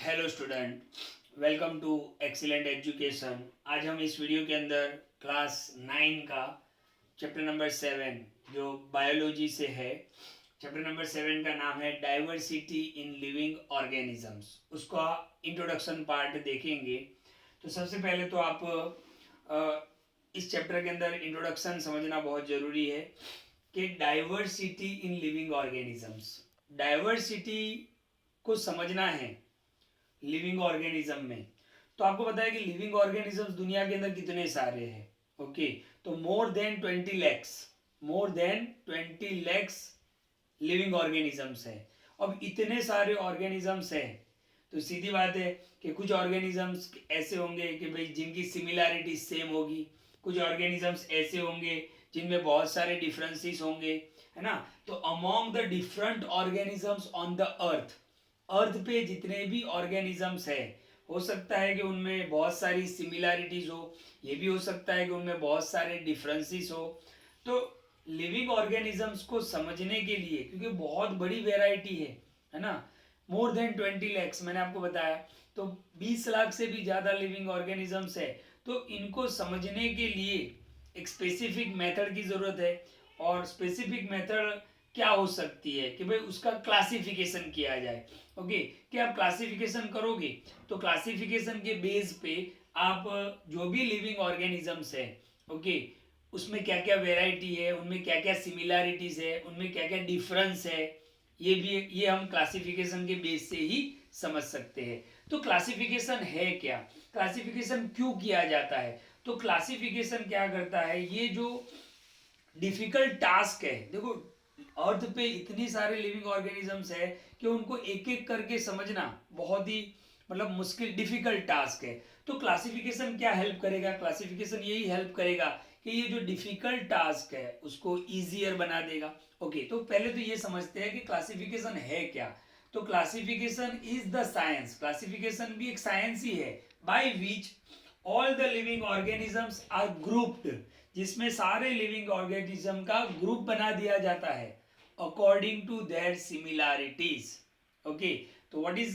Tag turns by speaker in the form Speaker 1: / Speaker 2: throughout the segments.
Speaker 1: Hello student, welcome to excellent education. आज हम इस वीडियो के अंदर क्लास 9 का चैप्टर नंबर 7 जो बायोलॉजी से है, चैप्टर नंबर 7 का नाम है डाइवर्सिटी इन लिविंग ऑर्गेनिजम्स। उसका इंट्रोडक्शन पार्ट देखेंगे। तो सबसे पहले तो आप इस चैप्टर के अंदर इंट्रोडक्शन समझना बहुत ज़रूरी है कि diversity in living organisms, diversity को समझना है लिविंग ऑर्गेनिज्म में। तो आपको पता है कि लिविंग ऑर्गेनिजम्स दुनिया के अंदर कितने सारे हैं। ओके, तो मोर देन 20 लैक्स लिविंग ऑर्गेनिजम्स है। अब इतने सारे ऑर्गेनिजम्स हैं तो सीधी बात है कि कुछ ऑर्गेनिजम्स ऐसे होंगे कि भाई जिनकी सिमिलैरिटी सेम होगी, कुछ ऑर्गेनिजम्स ऐसे होंगे जिनमें बहुत सारे डिफरेंसेस होंगे, है ना। तो among the different organisms on the earth पे जितने भी ऑर्गेनिजम्स है, हो सकता है कि उनमें बहुत सारी सिमिलैरिटीज हो, ये भी हो सकता है कि उनमें बहुत सारे डिफरेंसेस हो। तो लिविंग ऑर्गेनिजम्स को समझने के लिए, क्योंकि बहुत बड़ी वेराइटी है ना, मोर देन 20 लैक्स मैंने आपको बताया, तो 20 लाख से भी ज़्यादा लिविंग ऑर्गेनिजम्स है। तो इनको समझने के लिए एक स्पेसिफिक मेथड की ज़रूरत है। और स्पेसिफिक मेथड क्या हो सकती है कि भाई उसका क्लासिफिकेशन किया जाए। ओके, कि आप क्लासिफिकेशन करोगे तो क्लासिफिकेशन के बेस पे आप जो भी लिविंग ऑर्गेनिजम्स है, ओके, उसमें क्या क्या वेराइटी है, उनमें क्या क्या सिमिलैरिटीज है, उनमें क्या क्या डिफरेंस है, ये हम क्लासिफिकेशन के बेस से ही समझ सकते हैं। तो क्लासिफिकेशन है क्या, क्लासिफिकेशन क्यों किया जाता है। तो क्लासिफिकेशन क्या करता है, ये जो डिफिकल्ट टास्क है, देखो अर्थ पे इतनी सारे लिविंग ऑर्गेनिजम्स है कि उनको एक एक करके समझना बहुत ही मतलब मुश्किल डिफिकल्ट टास्क है। तो क्लासिफिकेशन क्या हेल्प करेगा, क्लासिफिकेशन यही हेल्प करेगा कि ये जो डिफिकल्ट टास्क है उसको इजियर बना देगा। ओके, तो पहले तो ये समझते हैं कि क्लासिफिकेशन है क्या। तो classification is the science, classification भी एक साइंस ही है, by which all the living organisms are grouped, जिसमें सारे लिविंग ऑर्गेनिज्म का ग्रुप बना दिया जाता है according to their similarities. Okay, तो व्हाट इज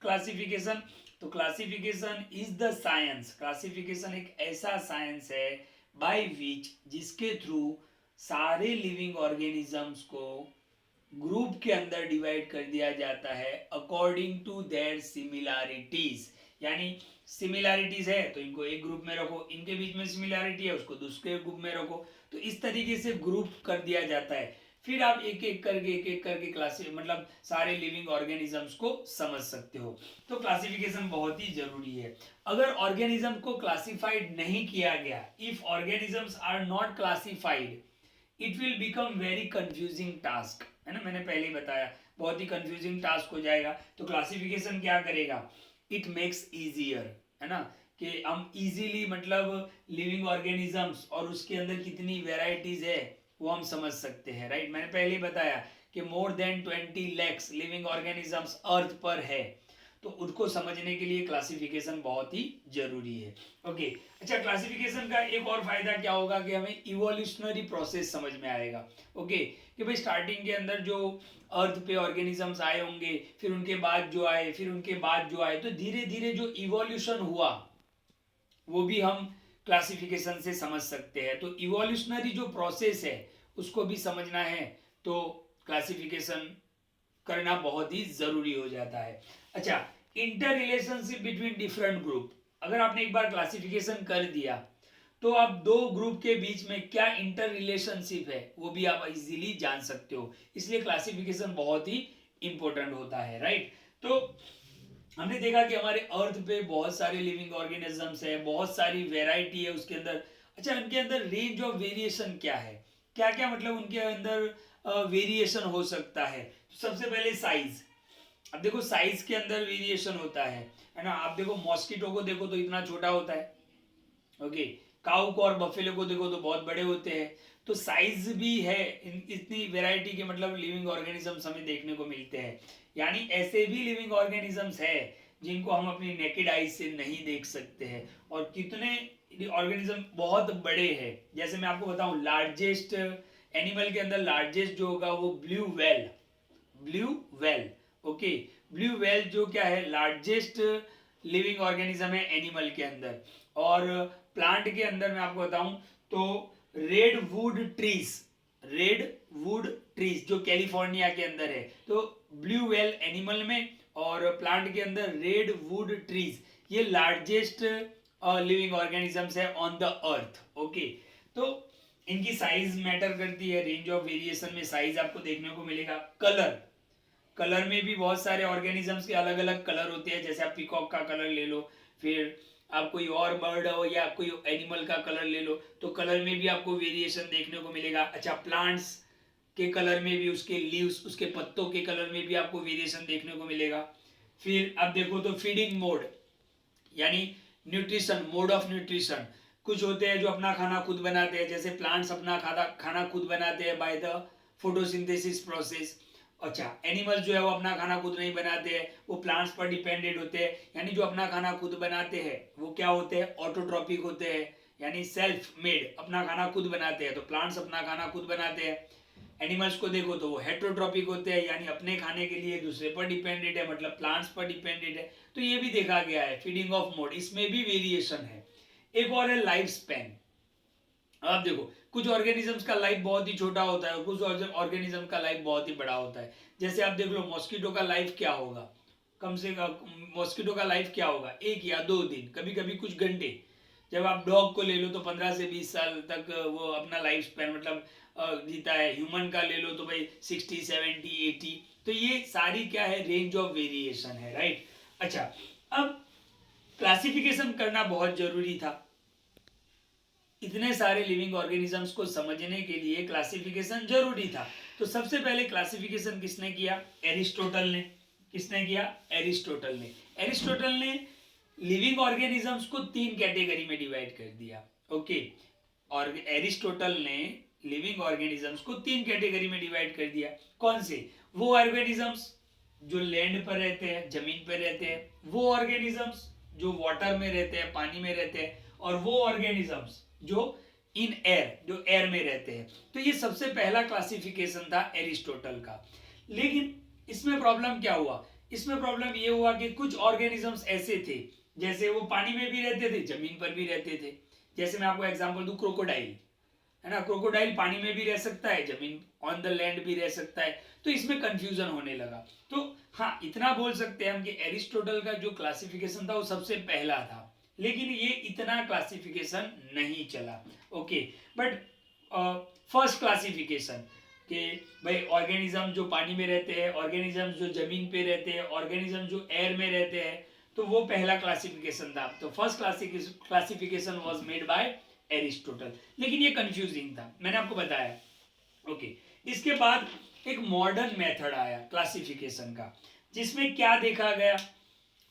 Speaker 1: क्लासिफिकेशन। तो classification is the science, classification एक ऐसा साइंस है बाय विच, जिसके थ्रू सारे लिविंग ऑर्गेनिजम्स को ग्रुप के अंदर डिवाइड कर दिया जाता है अकॉर्डिंग टू देयर सिमिलैरिटीज। यानी सिमिलैरिटीज है तो इनको एक ग्रुप में रखो, इनके बीच में सिमिलैरिटी है उसको दूसरे ग्रुप में रखो। तो इस तरीके से ग्रुप कर दिया जाता है। फिर आप एक एक करके क्लास मतलब सारे लिविंग ऑर्गेनिजम्स को समझ सकते हो। तो क्लासिफिकेशन बहुत ही जरूरी है। अगर ऑर्गेनिज्म को क्लासिफाइड नहीं किया गया, if organisms are not classified, it will become very confusing task, है ना, मैंने पहले ही बताया बहुत ही कंफ्यूजिंग टास्क हो जाएगा। तो क्लासिफिकेशन क्या करेगा, इट मेक्स इजियर, है ना, कि हम इजीली मतलब लिविंग ऑर्गेनिजम्स और उसके अंदर कितनी वेराइटीज है वो हम समझ सकते हैं। राइट, मैंने पहले ही बताया कि more than 20 lakhs living organisms earth पर है, तो उनको समझने के लिए क्लासिफिकेशन बहुत ही जरूरी है। ओके, अच्छा, क्लासिफिकेशन का एक और फायदा क्या होगा कि हमें इवोल्यूशनरी प्रोसेस समझ में आएगा। ओके, कि भाई स्टार्टिंग के अंदर जो अर्थ पे ऑर्गेनिजम्स आए होंगे, फिर उनके बाद जो आए, फिर उनके बाद जो आए, तो धीरे धीरे जो इवोल्यूशन हुआ वो भी हम क्लासिफिकेशन से समझ सकते हैं। तो इवोल्यूशनरी जो प्रोसेस है उसको भी समझना है तो क्लासिफिकेशन करना बहुत ही जरूरी हो जाता है। अच्छा, inter relationship between different group, अगर आपने एक बार क्लासिफिकेशन कर दिया तो आप दो ग्रुप के बीच में क्या इंटर रिलेशनशिप है वो भी आप इजीली जान सकते हो। इसलिए क्लासिफिकेशन बहुत ही इंपॉर्टेंट होता है। राइट, तो हमने देखा कि हमारे अर्थ पे बहुत सारे लिविंग ऑर्गेनिजम्स है, बहुत सारी वेराइटी है उसके अंदर। अच्छा, उनके अंदर रेंज ऑफ वेरिएशन क्या है, क्या क्या मतलब उनके अंदर वेरिएशन हो सकता है। तो सबसे पहले साइज, अब देखो साइज के अंदर वेरिएशन होता है ना। आप देखो मॉस्किटो को देखो तो इतना छोटा होता है, ओके, काऊ को और बफेलो को देखो तो बहुत बड़े होते हैं। तो साइज भी है, इतनी वेराइटी के मतलब लिविंग ऑर्गेनिजम्स हमें देखने को मिलते हैं। यानी ऐसे भी लिविंग ऑर्गेनिजम्स है जिनको हम अपनी नेकेड आई से नहीं देख सकते हैं। और कितने ऑर्गेनिज्म बहुत बड़े हैं, जैसे मैं आपको बताऊं लार्जेस्ट एनिमल के अंदर लार्जेस्ट जो होगा वो blue whale, blue whale. Okay, blue whale जो क्या है, लार्जेस्ट लिविंग ऑर्गेनिज्म है एनिमल के अंदर। और प्लांट के अंदर मैं आपको बताऊं तो रेड वुड ट्रीज जो कैलिफोर्निया के अंदर है, तो ब्लू व्हेल एनिमल में और प्लांट के अंदर रेड वुड ट्रीज, ये लार्जेस्ट लिविंग ऑर्गेनिजम्स है ऑन द अर्थ। ओके, तो इनकी साइज मैटर करती है, रेंज ऑफ वेरिएशन में साइज आपको देखने को मिलेगा। कलर में भी बहुत सारे ऑर्गेनिजम्स के अलग अलग कलर होते हैं, जैसे आप पीकॉक का कलर ले लो, फिर आप कोई और बर्ड हो या कोई एनिमल का कलर ले लो, तो कलर में भी आपको वेरिएशन देखने को मिलेगा। अच्छा, प्लांट्स के कलर में भी, उसके लीव्स, उसके पत्तों के कलर में भी आपको वेरिएशन देखने को मिलेगा। फिर आप देखो तो फीडिंग मोड यानी न्यूट्रिशन, मोड ऑफ न्यूट्रिशन, कुछ होते हैं जो अपना खाना खुद बनाते हैं, जैसे प्लांट्स अपना खाना खुद बनाते हैं बाय द फोटोसिंथेसिस प्रोसेस। अच्छा, एनिमल्स जो है वो अपना खाना खुद नहीं बनाते हैं, वो प्लांट्स पर डिपेंडेंट होते हैं। यानी जो अपना खाना खुद बनाते हैं वो क्या होते हैं, ऑटोट्रॉपिक होते हैं, यानी सेल्फ मेड, अपना खाना खुद बनाते हैं। तो प्लांट्स अपना खाना खुद बनाते हैं। एनिमल्स को देखो तो वो हेट्रोट्रॉपिक होते हैं, यानी अपने खाने के लिए दूसरे पर डिपेंडेंट है, मतलब प्लांट्स पर डिपेंडेंट है। तो ये भी देखा गया है फीडिंग ऑफ मोड, इसमें भी वेरिएशन है। एक और है लाइफ स्पैन। आप देखो कुछ ऑर्गेनिजम्स का लाइफ बहुत ही छोटा होता है, कुछ ऑर्गेनिज्म का लाइफ बहुत ही बड़ा होता है। जैसे आप देख लो मॉस्किटो का लाइफ क्या होगा, कम से कम मॉस्किटो का लाइफ क्या होगा, 1 या 2 दिन, कभी कभी कुछ घंटे। जब आप डॉग को ले लो तो 15 से 20 साल तक वो अपना लाइफ स्पैन मतलब जीता है। ह्यूमन का ले लो तो भाई 60, 70, 80। तो ये सारी क्या है, रेंज ऑफ वेरिएशन है, राइट। अच्छा, अब क्लासिफिकेशन करना बहुत जरूरी था। इतने सारे लिविंग ऑर्गेनिजम्स को समझने के लिए क्लासिफिकेशन जरूरी था। तो सबसे पहले क्लासिफिकेशन किसने किया, एरिस्टोटल ने। किसने किया, एरिस्टोटल ने। एरिस्टोटल ने लिविंग ऑर्गेनिजम्स को 3 कैटेगरी में डिवाइड कर दिया। ओके, और एरिस्टोटल ने लिविंग ऑर्गेनिजम्स को 3 कैटेगरी में डिवाइड कर दिया। कौन से, वो ऑर्गेनिजम्स जो लैंड पर रहते हैं, जमीन पर रहते हैं, वो ऑर्गेनिजम्स जो वाटर में रहते हैं, पानी में रहते हैं, और वो ऑर्गेनिजम्स जो इन एयर, जो एयर में रहते हैं। तो ये सबसे पहला क्लासिफिकेशन था एरिस्टोटल का। लेकिन इसमें प्रॉब्लम क्या हुआ, इसमें प्रॉब्लम ये हुआ कि कुछ ऑर्गेनिजम्स ऐसे थे, जैसे वो पानी में भी रहते थे, जमीन पर भी रहते थे। जैसे मैं आपको एग्जांपल दूं, क्रोकोडाइल है ना, क्रोकोडाइल पानी में भी रह सकता है, जमीन ऑन द लैंड भी रह सकता है। तो इसमें कंफ्यूजन होने लगा। तो हाँ, इतना बोल सकते हैं हम कि एरिस्टोटल का जो क्लासिफिकेशन था वो सबसे पहला था, लेकिन ये इतना क्लासिफिकेशन नहीं चला। ओके, बट फर्स्ट क्लासिफिकेशन कि भाई ऑर्गेनिज्म जो पानी में रहते हैं, ऑर्गेनिज्म जो जमीन पे रहते हैं, ऑर्गेनिज्म जो एयर में रहते हैं, तो वो पहला क्लासिफिकेशन था। तो first classification was made by Aristotle. लेकिन ये कंफ्यूजिंग था, मैंने आपको बताया। ओके, इसके बाद एक मॉडर्न मेथड आया क्लासिफिकेशन का, जिसमें क्या देखा गया,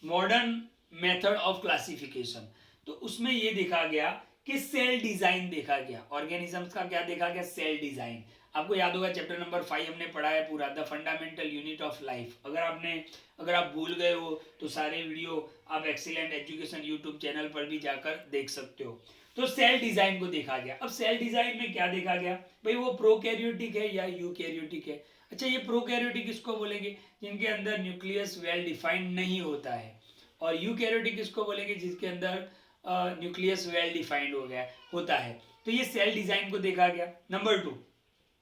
Speaker 1: मॉडर्न मेथड ऑफ क्लासिफिकेशन। तो उसमें ये देखा गया कि सेल डिजाइन देखा गया, ऑर्गेनिजम्स का क्या देखा गया, सेल डिजाइन। आपको याद होगा चैप्टर नंबर 5 हमने पढ़ा है पूरा, the fundamental unit of life. अगर आप भूल गए हो तो सारे वीडियो आप एक्सीलेंट एजुकेशन यूट्यूब चैनल पर भी जाकर देख सकते हो। तो सेल डिजाइन को देखा गया। अब सेल डिजाइन में क्या देखा गया, भाई वो प्रोकैरियोटिक है या यूकैरियोटिक है। अच्छा, ये प्रोकैरियोटिक किसको बोलेंगे, जिनके अंदर न्यूक्लियस वेल डिफाइंड नहीं होता है, और यूकैरियोटिक किसको बोलेंगे, जिसके अंदर न्यूक्लियस वेल डिफाइंड हो गया होता है। तो ये सेल डिजाइन को देखा गया। नंबर 2,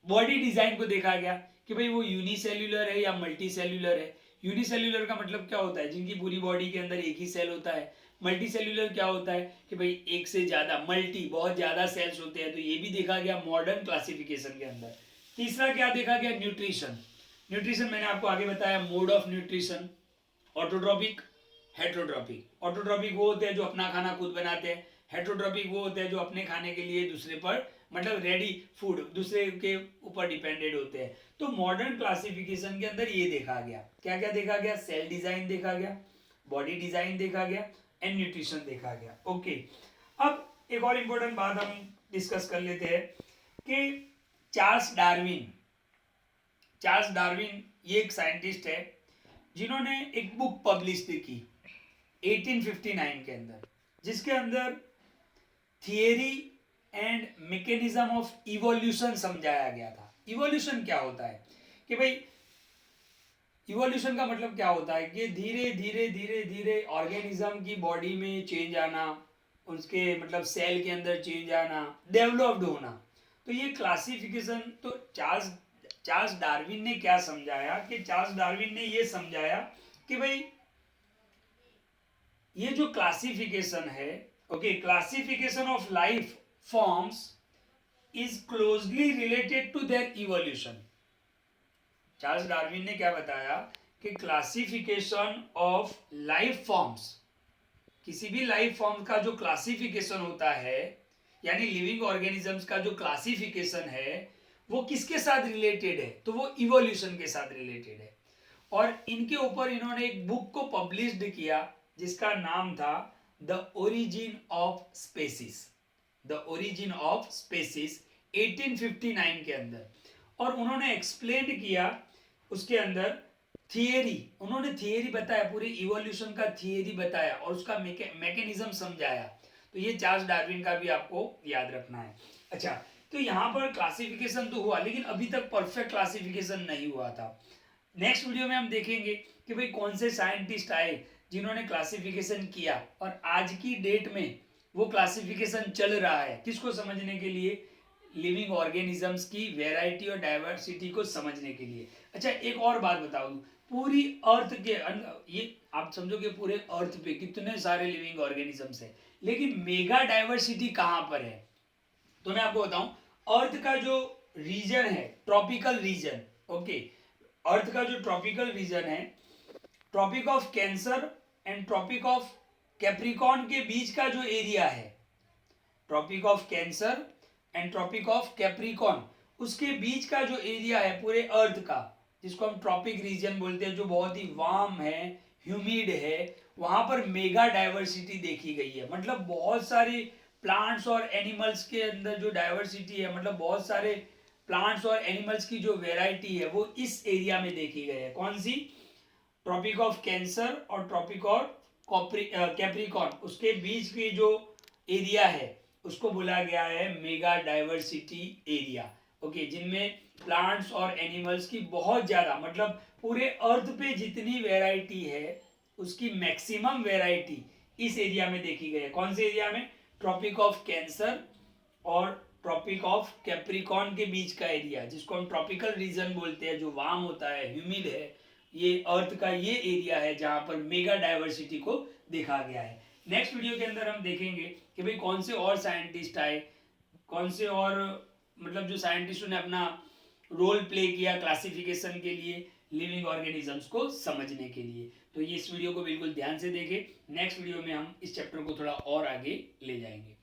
Speaker 1: बॉडी डिजाइन को देखा गया कि भाई वो यूनिसेल्युलर है या मल्टी सेल्युलर है। यूनिसेल्युलर का मतलब क्या होता है, जिनकी पूरी बॉडी के अंदर एक ही सेल होता है। मल्टी सेल्युलर क्या होता है कि भाई एक से ज्यादा, मल्टी बहुत ज्यादा सेल्स होते हैं। तो ये भी देखा गया मॉडर्न क्लासिफिकेशन के अंदर। तीसरा क्या देखा गया, न्यूट्रिशन। न्यूट्रिशन मैंने आपको आगे बताया, mode of nutrition, autotrophic, heterotrophic. Autotrophic वो होते हैं जो अपना खाना खुद बनाते हैं, हेट्रोट्रॉपिक वो होते हैं जो अपने खाने के लिए दूसरे पर मतलब रेडी फूड दूसरे के ऊपर डिपेंडेंट होते हैं। तो मॉडर्न क्लासिफिकेशन के अंदर ये देखा गया, क्या क्या देखा गया, सेल डिजाइन देखा गया, बॉडी डिजाइन देखा गया, एंड न्यूट्रिशन देखा गया। ओके, अब एक और इंपॉर्टेंट बात हम डिस्कस कर लेते हैं कि चार्ल्स डार्विन ये एक साइंटिस्ट है जिन्होंने एक बुक पब्लिश की 1859 के अंदर, जिसके अंदर theory and mechanism of evolution समझाया गया था। इवोल्यूशन क्या होता है कि भाई इवोल्यूशन का मतलब क्या होता है कि धीरे धीरे धीरे धीरे ऑर्गेनिज्म की बॉडी में चेंज आना, उसके मतलब सेल के अंदर चेंज आना, डेवलप्ड होना। तो ये क्लासिफिकेशन तो चार्ल्स डार्विन ने क्या समझाया कि चार्ल्स डार्विन ने ये समझाया कि भाई ये जो क्लासिफिकेशन है, okay, classification of life forms is closely related to their evolution. Charles Darwin ने क्या बताया कि क्लासिफिकेशन ऑफ लाइफ फॉर्म्स, किसी भी लाइफ फॉर्म का जो क्लासिफिकेशन होता है, यानी लिविंग ऑर्गेनिजम्स का जो क्लासिफिकेशन है, वो किसके साथ रिलेटेड है, तो वो इवोल्यूशन के साथ रिलेटेड है। और इनके ऊपर इन्होंने एक बुक को पब्लिश्ड किया जिसका नाम था the origin of species, the origin of species 1859 के अंदर। और उन्होंने एक्सप्लेन किया उसके अंदर थियरी, उन्होंने थियरी बताया, पूरे इवोल्यूशन का थियरी बताया और उसका मैकेनिज्म समझाया। तो ये चार्ल्स डार्विन का भी आपको याद रखना है। अच्छा, तो यहाँ पर क्लासिफिकेशन तो हुआ, लेकिन अभी तक परफेक्ट क्लासिफिकेशन नहीं हुआ था। नेक्स्ट वीडियो में हम देखेंगे कि भाई कौन से साइंटिस्ट आए जिन्होंने क्लासिफिकेशन किया, और आज की डेट में वो क्लासिफिकेशन चल रहा है, किसको समझने के लिए, लिविंग ऑर्गेनिजम्स की वेराइटी और डाइवर्सिटी को समझने के लिए। अच्छा, एक और बात बता दूं, पूरी अर्थ के ये आप समझोगे पूरे अर्थ पे कितने सारे लिविंग ऑर्गेनिजम्स हैं, लेकिन मेगा डाइवर्सिटी कहां पर है, तो मैं आपको बताऊं, अर्थ का जो रीजन है ट्रॉपिकल रीजन, ओके, अर्थ का जो ट्रॉपिकल रीजन है, Tropic of Cancer and Tropic of Capricorn के बीच का जो एरिया है, Tropic of Cancer and Tropic of Capricorn, उसके बीच का जो एरिया है पूरे अर्थ का, जिसको हम ट्रॉपिक रीजन बोलते हैं, जो बहुत ही वार्म है, ह्यूमिड है, वहां पर मेगा डाइवर्सिटी देखी गई है। मतलब बहुत सारे प्लांट्स और एनिमल्स के अंदर जो डाइवर्सिटी है, मतलब बहुत सारे प्लांट्स और एनिमल्स की जो वेराइटी है वो इस एरिया में देखी गई है। कौन सी, ट्रॉपिक ऑफ कैंसर और ट्रॉपिक ऑफ कैप्रिकॉन, उसके बीच की जो एरिया है उसको बोला गया है मेगा डाइवर्सिटी एरिया, ओके, जिनमें प्लांट्स और एनिमल्स की बहुत ज्यादा, मतलब पूरे अर्थ पे जितनी वेराइटी है उसकी मैक्सिमम वेराइटी इस एरिया में देखी गई है। कौन से एरिया में, ट्रॉपिक ऑफ कैंसर और ट्रॉपिक ऑफ कैप्रिकॉन के बीच का एरिया, जिसको हम ट्रॉपिकल रीजन बोलते हैं, जो वार्म होता है, ह्यूमिड है, ये अर्थ का ये एरिया है जहां पर मेगा डाइवर्सिटी को देखा गया है। नेक्स्ट वीडियो के अंदर हम देखेंगे कि भाई कौन से और साइंटिस्ट आए, कौन से और मतलब जो साइंटिस्टों ने अपना रोल प्ले किया क्लासिफिकेशन के लिए, लिविंग ऑर्गेनिजम्स को समझने के लिए। तो ये इस वीडियो को बिल्कुल ध्यान से देखें, नेक्स्ट वीडियो में हम इस चैप्टर को थोड़ा और आगे ले जाएंगे।